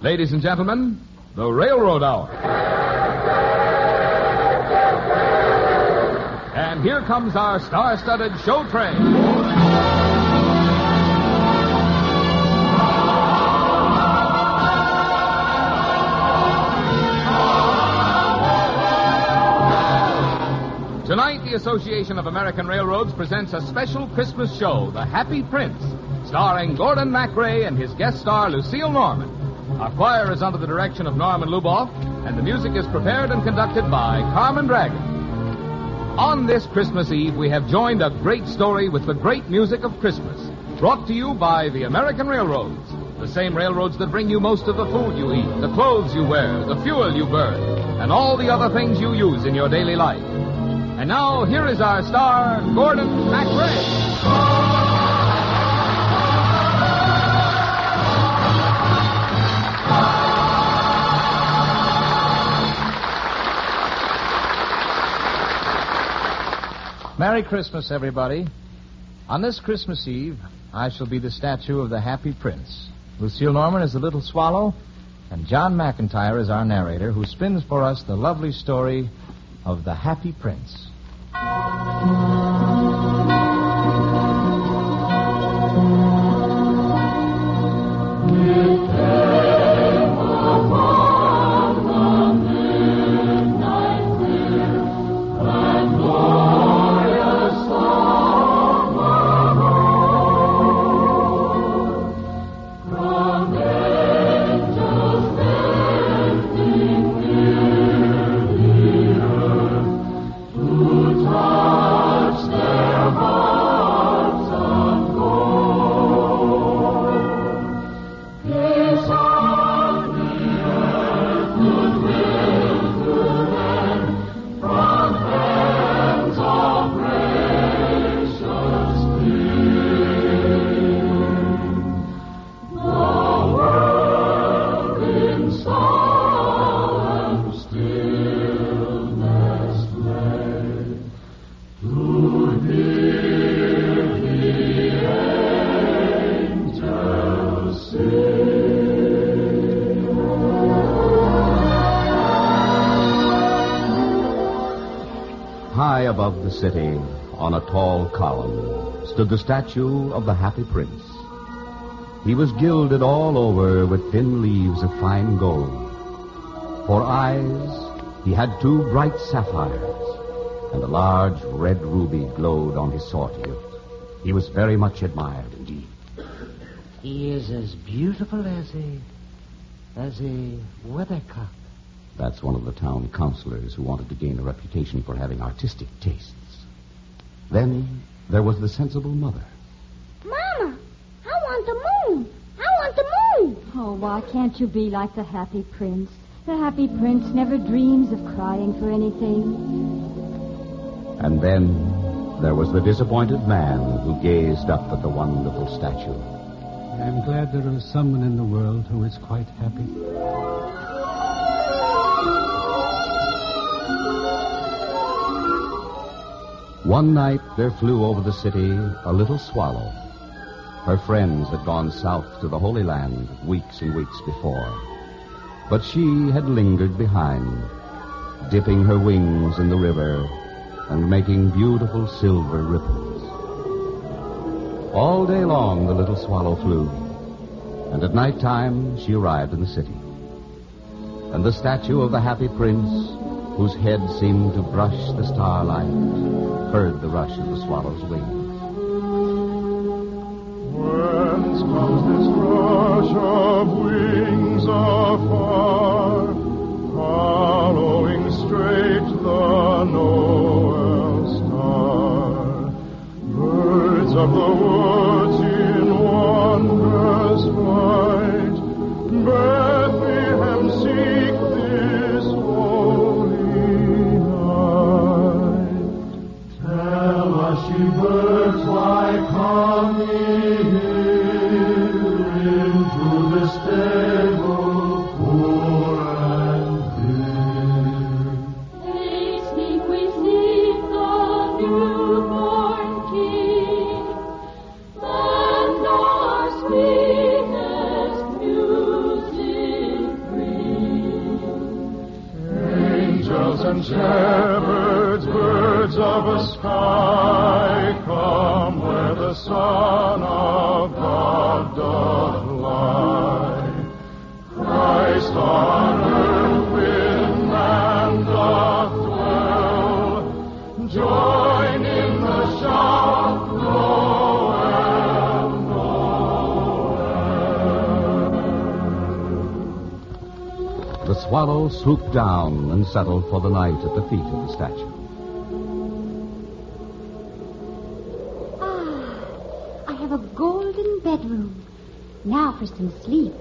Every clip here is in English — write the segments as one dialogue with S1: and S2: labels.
S1: Ladies and gentlemen, the Railroad Hour. And here comes our star-studded show train. Tonight, the Association of American Railroads presents a special Christmas show, The Happy Prince, starring Gordon MacRae and his guest star, Lucille Norman. Our choir is under the direction of Norman Luboff, and the music is prepared and conducted by Carmen Dragon. On this Christmas Eve, we have joined a great story with the great music of Christmas, brought to you by the American Railroads, the same railroads that bring you most of the food you eat, the clothes you wear, the fuel you burn, and all the other things you use in your daily life. And now, here is our star, Gordon MacRae.
S2: Merry Christmas, everybody. On this Christmas Eve, I shall be the statue of the Happy Prince. Lucille Norman is the little swallow, and John McIntyre is our narrator, who spins for us the lovely story of the Happy Prince.
S3: High above the city, on a tall column, stood the statue of the Happy Prince. He was gilded all over with thin leaves of fine gold. For eyes, he had 2 bright sapphires, and a large red ruby glowed on his sword hilt. He was very much admired indeed.
S4: He is as beautiful as a weathercock.
S3: That's one of the town councilors who wanted to gain a reputation for having artistic tastes. Then there was the sensible mother.
S5: Mama, I want the moon. I want the moon.
S6: Oh, why can't you be like the Happy Prince? The Happy Prince never dreams of crying for anything.
S3: And then there was the disappointed man who gazed up at the wonderful statue.
S7: I'm glad there is someone in the world who is quite happy.
S3: One night there flew over the city a little swallow. Her friends had gone south to the Holy Land weeks and weeks before. But she had lingered behind, dipping her wings in the river and making beautiful silver ripples. All day long the little swallow flew, and at night time she arrived in the city. And the statue of the Happy Prince, whose head seemed to brush the starlight, heard the rush of the swallow's wings.
S8: Whence comes this rush of wings afar, following straight the Noel star? Birds of the woods in wondrous flight, Bethlehem seek this holy night. Tell us, ye birds, why come ye here into the stable poor and bare?
S5: We seek the newborn King, and our sweetest music
S8: and shepherds, birds of a sky, come where the Son of God doth lie. Christ on earth with man doth dwell. Join in the shout, Noel, Noel.
S3: The swallow swooped down and settled for the night at the feet of the statue.
S6: I have a golden bedroom. Now for some sleep.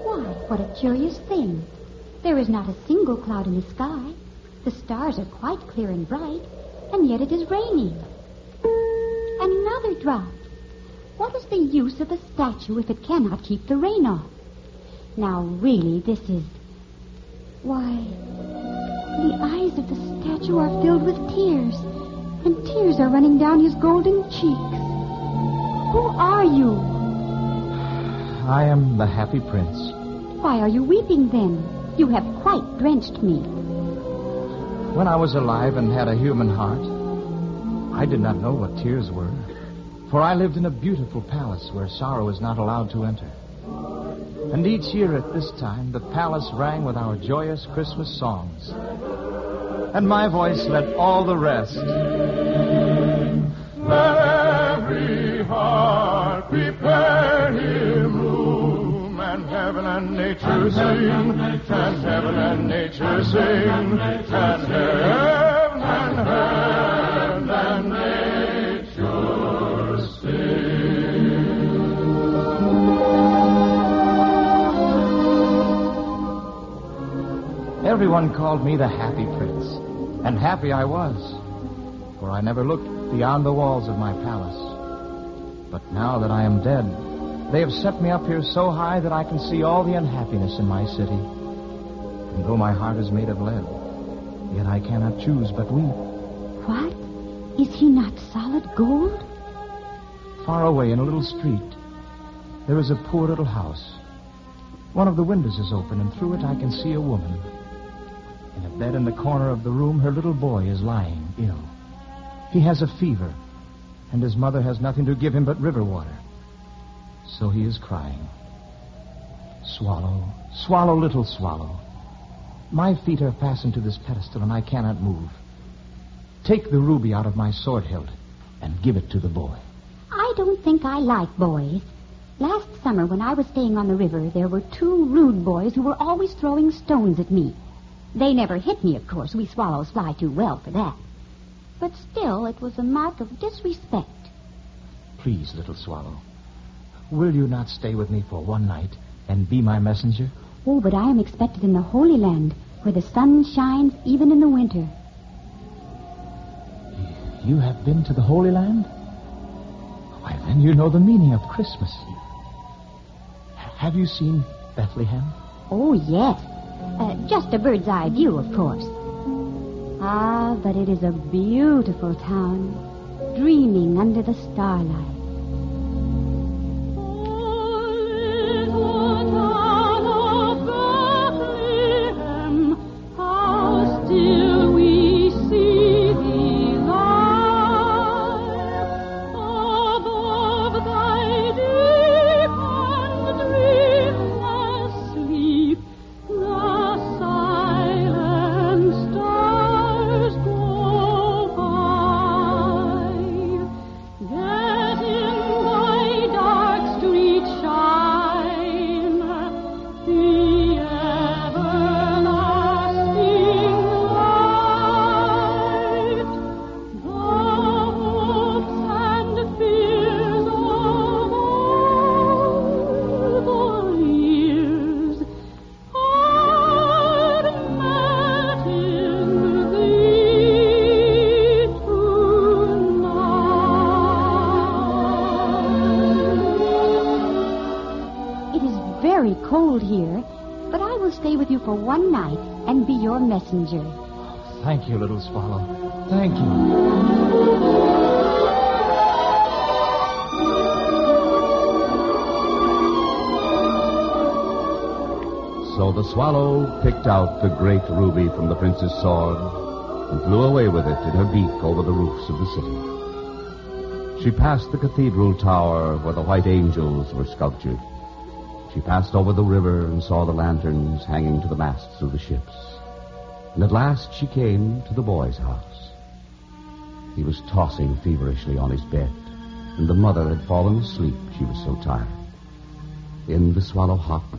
S6: Why, what a curious thing. There is not a single cloud in the sky. The stars are quite clear and bright, and yet it is raining. Another drop. What is the use of a statue if it cannot keep the rain off? Now, really, this is... Why, the eyes of the statue are filled with tears, and tears are running down his golden cheeks. Who are you?
S2: I am the happy prince.
S6: Why are you weeping, then? You have quite drenched me.
S2: When I was alive and had a human heart, I did not know what tears were, for I lived in a beautiful palace where sorrow is not allowed to enter. And each year at this time, the palace rang with our joyous Christmas songs. And my voice led all the rest.
S8: Let every heart prepare him room, and heaven and nature sing, and heaven and nature sing, and heaven and nature sing.
S2: Everyone called me the happy prince, and happy I was, for I never looked beyond the walls of my palace. But now that I am dead, they have set me up here so high that I can see all the unhappiness in my city. And though my heart is made of lead, yet I cannot choose but weep.
S6: What? Is he not solid gold?
S2: Far away in a little street, there is a poor little house. One of the windows is open, and through it I can see a woman. In a bed in the corner of the room, her little boy is lying ill. He has a fever, and his mother has nothing to give him but river water. So he is crying. Swallow, swallow, little swallow. My feet are fastened to this pedestal, and I cannot move. Take the ruby out of my sword hilt and give it to the boy.
S6: I don't think I like boys. Last summer, when I was staying on the river, there were 2 rude boys who were always throwing stones at me. They never hit me, of course. We swallows fly too well for that. But still, it was a mark of disrespect.
S2: Please, little swallow, will you not stay with me for one night and be my messenger?
S6: Oh, but I am expected in the Holy Land, where the sun shines even in the winter.
S2: You have been to the Holy Land? Why, then you know the meaning of Christmas. Have you seen Bethlehem?
S6: Oh, yes. Just a bird's eye view, of course. Ah, but it is a beautiful town, dreaming under the starlight. Here, but I will stay with you for one night and be your messenger.
S2: Thank you, little swallow. Thank you.
S3: So So the swallow picked out the great ruby from the prince's sword and flew away with it in her beak over the roofs of the city. She passed the cathedral tower where the white angels were sculptured. She passed over the river and saw the lanterns hanging to the masts of the ships. And at last she came to the boy's house. He was tossing feverishly on his bed, and the mother had fallen asleep, she was so tired. In the swallow hopped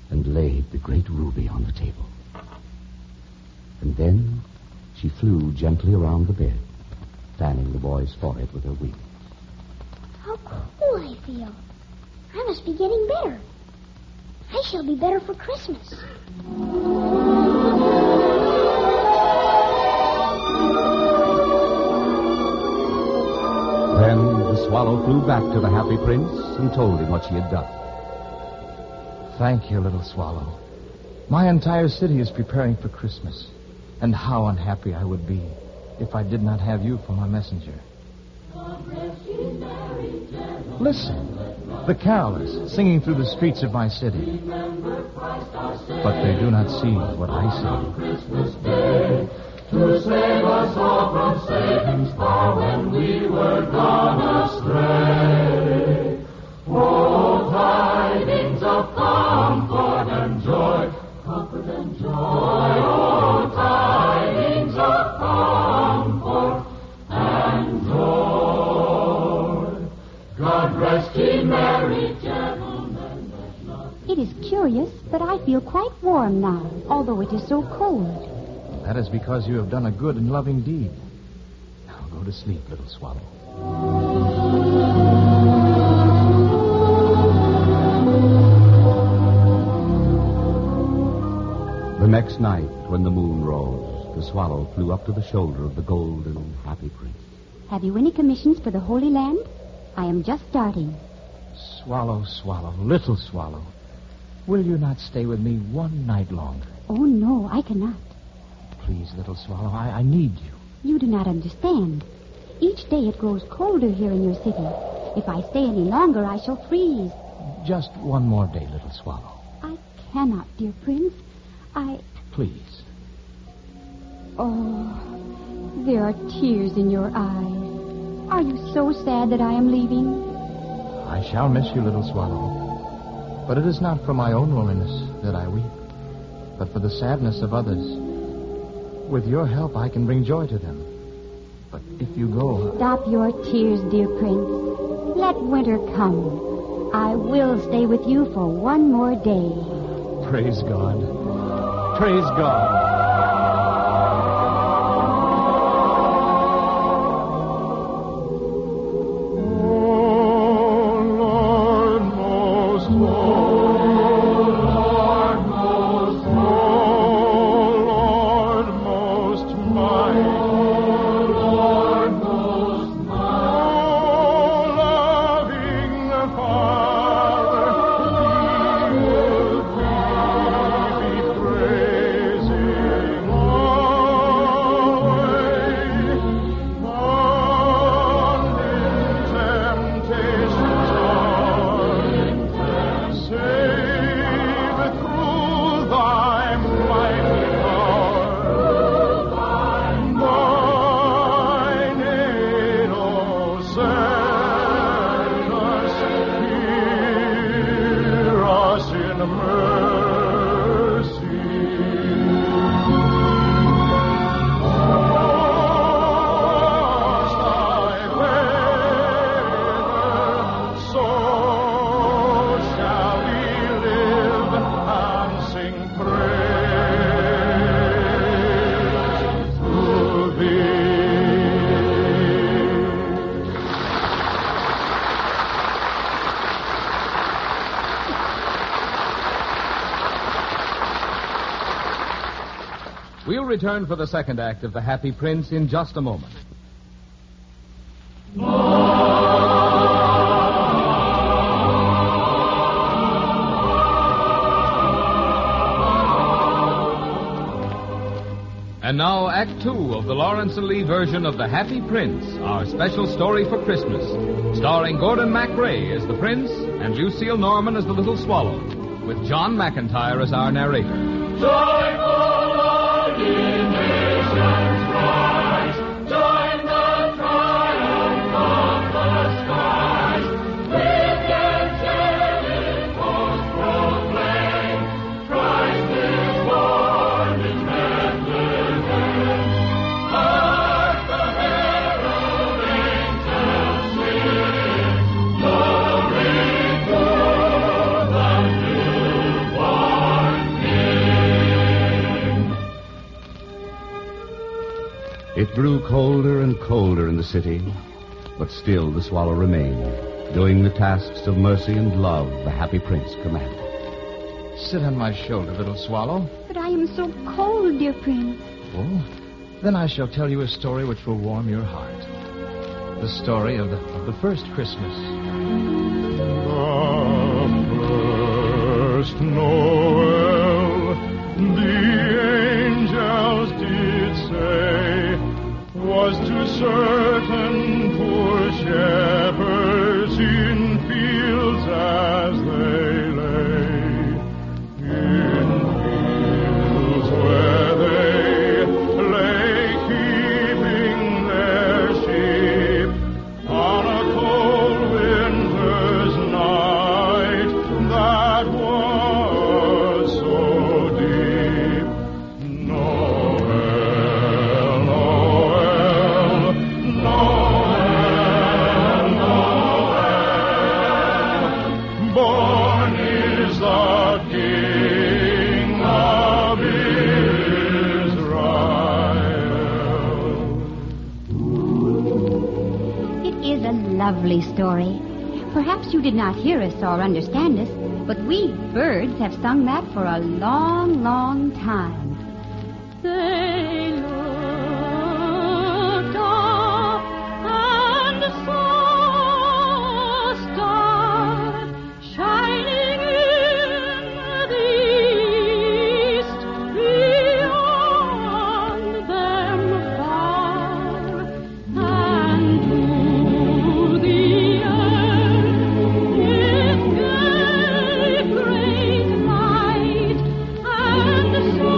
S3: and laid the great ruby on the table. And then she flew gently around the bed, fanning the boy's forehead with her wings.
S5: How cool I feel. I must be getting better. I shall be better for Christmas.
S3: Then the swallow flew back to the happy prince and told him what she had done.
S2: Thank you, little swallow. My entire city is preparing for Christmas. And how unhappy I would be if I did not have you for my messenger. Listen, the carolers singing through the streets of my city. But they do not see what I see.
S8: To save us all from Satan's power when we were gone astray. Oh, tidings of comfort and joy, comfort and joy. Oh, tidings of comfort and joy. God rest ye merry gentlemen.
S6: It is curious, but I feel quite warm now, although it is so cold.
S2: That is because you have done a good and loving deed. Now go to sleep, little swallow.
S3: The next night, when the moon rose, the swallow flew up to the shoulder of the golden, happy prince.
S6: Have you any commissions for the Holy Land? I am just starting.
S2: Swallow, swallow, little swallow. Will you not stay with me one night longer?
S6: Oh, no, I cannot.
S2: Please, little swallow, I need you.
S6: You do not understand. Each day it grows colder here in your city. If I stay any longer, I shall freeze.
S2: Just one more day, little swallow.
S6: I cannot, dear Prince.
S2: Please.
S6: Oh, there are tears in your eyes. Are you so sad that I am leaving?
S2: I shall miss you, little swallow. But it is not for my own loneliness that I weep, but for the sadness of others. With your help, I can bring joy to them. But if you go...
S6: Stop your tears, dear Prince. Let winter come. I will stay with you for one more day.
S2: Praise God. Praise God.
S1: We'll return for the second act of The Happy Prince in just a moment. And now, Act Two of the Lawrence and Lee version of The Happy Prince, our special story for Christmas, starring Gordon MacRae as the Prince and Lucille Norman as the Little Swallow. with John McIntyre as our narrator.
S8: Joyful all ye nations rise, join the triumph of the skies, with angelic hosts proclaim, Christ is born in Bethlehem. Hark the herald angels sing, glory to the newborn King.
S3: It grew colder and colder in the city, but still the swallow remained, doing the tasks of mercy and love the happy prince commanded.
S2: Sit on my shoulder, little swallow.
S6: But I am so cold, dear Prince.
S2: Oh, then I shall tell you a story which will warm your heart. The story of the first Christmas.
S8: The first Noel, the angels did say, was to certain poor shepherds in fields as they lay. In fields where they lay keeping their sheep on a cold winter's night that was so deep. Noel, Noel, Noel, born is the King of Israel.
S6: It is a lovely story. Perhaps you did not hear us or understand us, but we birds have sung that for a long, long time. They looked up and saw a star shining in the east, beyond them far, and through the air it gave great light, and so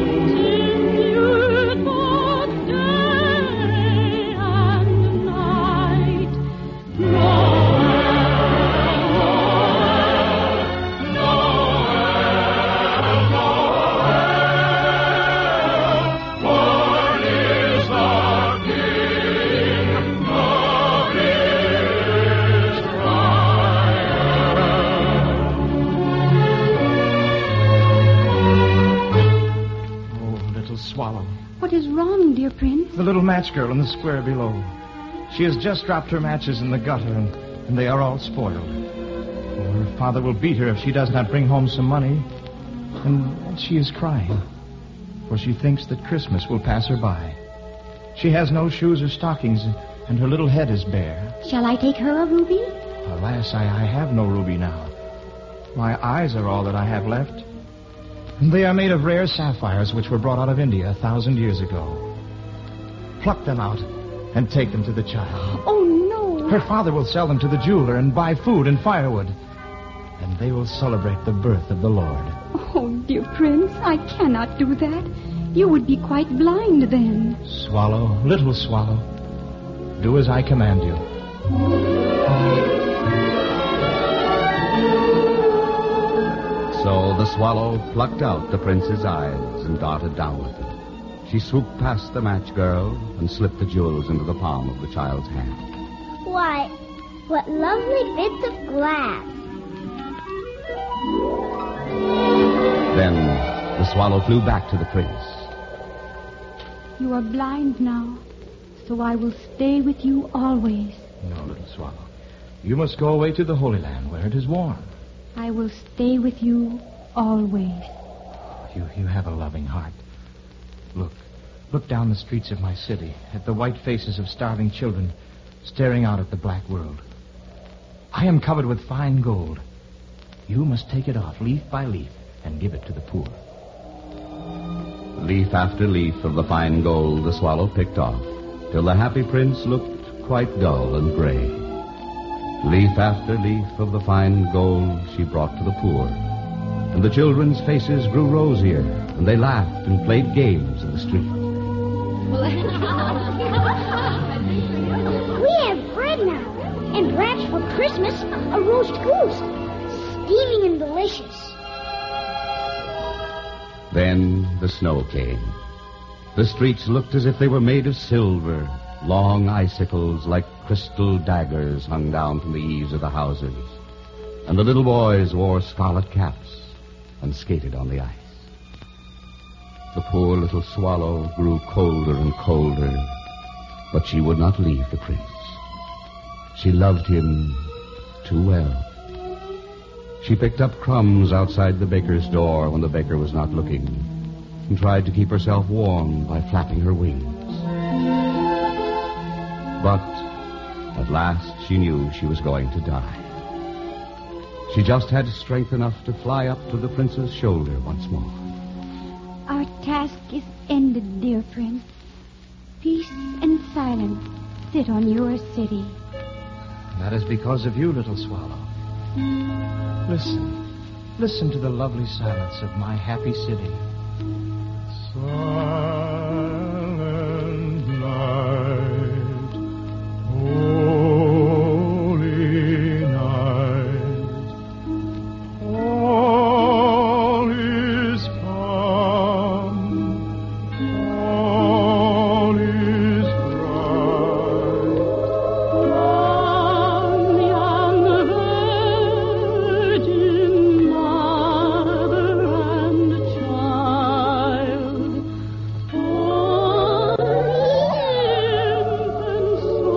S6: continued both day and night.
S8: Born is the King of Israel.
S2: Oh, little swallow.
S6: What is wrong, dear Prince?
S2: The little match girl in the square below. She has just dropped her matches in the gutter, and they are all spoiled. Oh, her father will beat her if she does not bring home some money. And she is crying, for she thinks that Christmas will pass her by. She has no shoes or stockings, and her little head is bare.
S6: Shall I take her a ruby?
S2: Alas, I have no ruby now. My eyes are all that I have left. And they are made of rare sapphires which were brought out of India 1,000 years ago. Pluck them out and take them to the child.
S6: Oh, no.
S2: Her father will sell them to the jeweler and buy food and firewood. And they will celebrate the birth of the Lord.
S6: Oh, dear Prince, I cannot do that. You would be quite blind then.
S2: Swallow, little swallow, do as I command you.
S3: So the swallow plucked out the prince's eyes and darted down with them. She swooped past the match girl and slipped the jewels into the palm of the child's hand.
S5: Why, what lovely bits of glass.
S3: Then the swallow flew back to the prince.
S6: You are blind now, so I will stay with you always.
S2: No, little swallow. You must go away to the Holy Land where it is warm.
S6: I will stay with you always.
S2: You have a loving heart. Look down the streets of my city at the white faces of starving children staring out at the black world. I am covered with fine gold. You must take it off leaf by leaf and give it to the poor.
S3: Leaf after leaf of the fine gold the swallow picked off, till the happy prince looked quite dull and gray. Leaf after leaf of the fine gold she brought to the poor. And the children's faces grew rosier, and they laughed and played games in the street.
S5: We have bread now, and perhaps for Christmas, a roast goose, steaming and delicious.
S3: Then the snow came. The streets looked as if they were made of silver. Long icicles like crystal daggers hung down from the eaves of the houses. And the little boys wore scarlet caps and skated on the ice. The poor little swallow grew colder and colder, but she would not leave the prince. She loved him too well. She picked up crumbs outside the baker's door when the baker was not looking, and tried to keep herself warm by flapping her wings. But at last she knew she was going to die. She just had strength enough to fly up to the prince's shoulder once more.
S6: Our task is ended, dear prince. Peace and silence sit on your city.
S2: That is because of you, little swallow. Listen to the lovely silence of my happy city.
S8: Silent night, holy night, all is calm, all is bright. Young Virgin Mother and Child, all infants so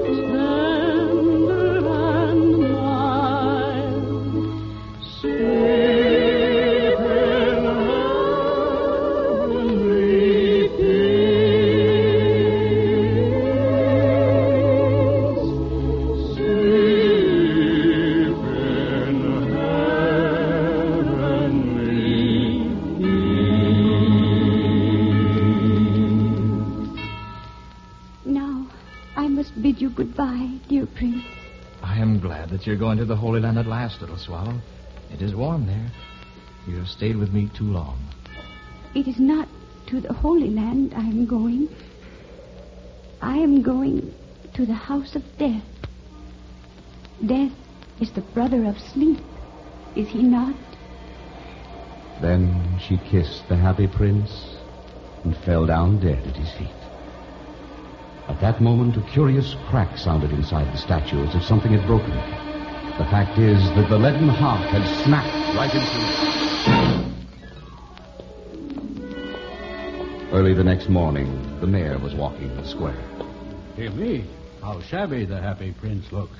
S8: tender and mild, sleep in heavenly peace, sleep in heavenly peace.
S6: Now, I must bid you goodbye, dear prince.
S2: I am glad that you're going to the Holy Land at last, little swallow. It is warm there. You have stayed with me too long.
S6: It is not to the Holy Land I am going. I am going to the house of death. Death is the brother of sleep, is he not?
S3: Then she kissed the happy prince and fell down dead at his feet. At that moment, a curious crack sounded inside the statue as if something had broken. The fact is that the leaden heart had snapped right into it. Early the next morning, the mayor was walking the square.
S7: Dear me, how shabby the happy prince looks.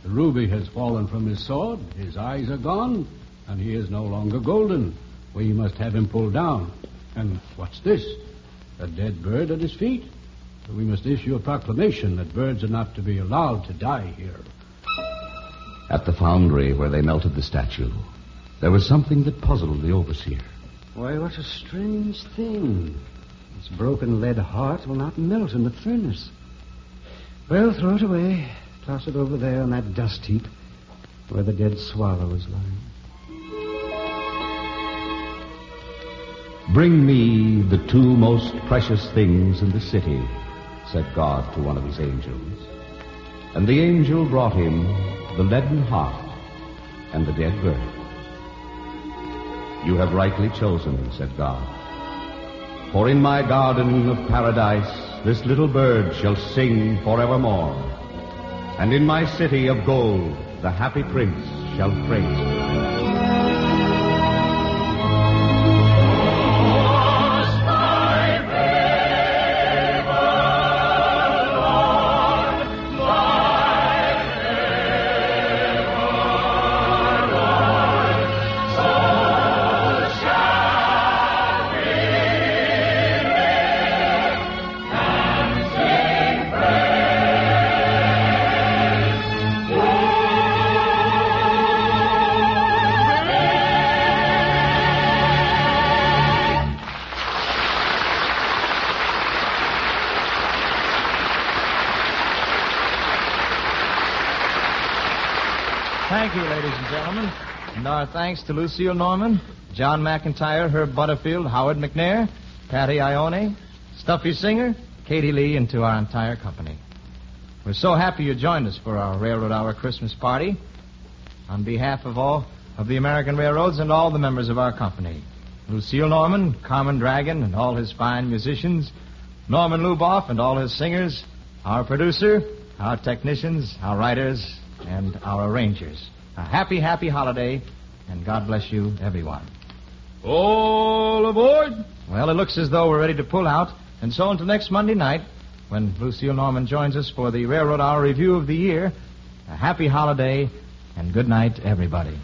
S7: The ruby has fallen from his sword, his eyes are gone, and he is no longer golden. We must have him pulled down. And what's this? A dead bird at his feet? We must issue a proclamation that birds are not to be allowed to die here.
S3: At the foundry where they melted the statue, there was something that puzzled the overseer.
S4: Why, what a strange thing. This broken lead heart will not melt in the furnace. Well, throw it away. Toss it over there on that dust heap where the dead swallow is lying.
S3: "Bring me the two most precious things in the city," said God to one of his angels. And the angel brought him the leaden heart and the dead bird. "You have rightly chosen," said God. "For in my garden of paradise this little bird shall sing forevermore. And in my city of gold the happy prince shall praise me."
S2: And our thanks to Lucille Norman, John McIntyre, Herb Butterfield, Howard McNair, Patty Ione, Stuffy Singer, Katie Lee, and to our entire company. We're so happy you joined us for our Railroad Hour Christmas party. On behalf of all of the American Railroads and all the members of our company, Lucille Norman, Carmen Dragon, and all his fine musicians, Norman Luboff and all his singers, our producer, our technicians, our writers, and our arrangers. A happy, happy holiday, and God bless you, everyone.
S1: All aboard!
S2: Well, it looks as though we're ready to pull out, and so until next Monday night, when Lucille Norman joins us for the Railroad Hour Review of the Year, a happy holiday, and good night, everybody.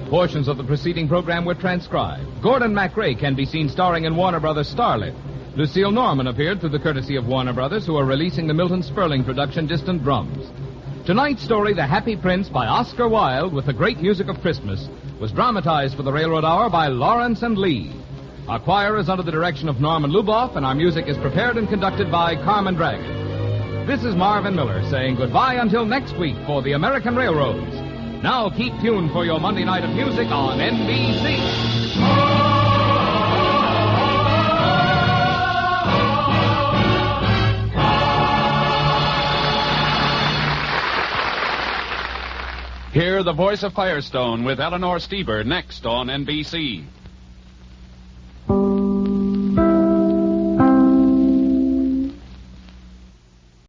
S1: Portions of the preceding program were transcribed. Gordon MacRae can be seen starring in Warner Brothers' Starlet. Lucille Norman appeared through the courtesy of Warner Brothers, who are releasing the Milton Sperling production Distant Drums. Tonight's story, The Happy Prince, by Oscar Wilde, with the great music of Christmas, was dramatized for the Railroad Hour by Lawrence and Lee. Our choir is under the direction of Norman Luboff, and our music is prepared and conducted by Carmen Dragon. This is Marvin Miller saying goodbye until next week for the American Railroads. Now keep tuned for your Monday night of music on NBC.
S9: Hear the voice of Firestone with Eleanor Steber next on NBC.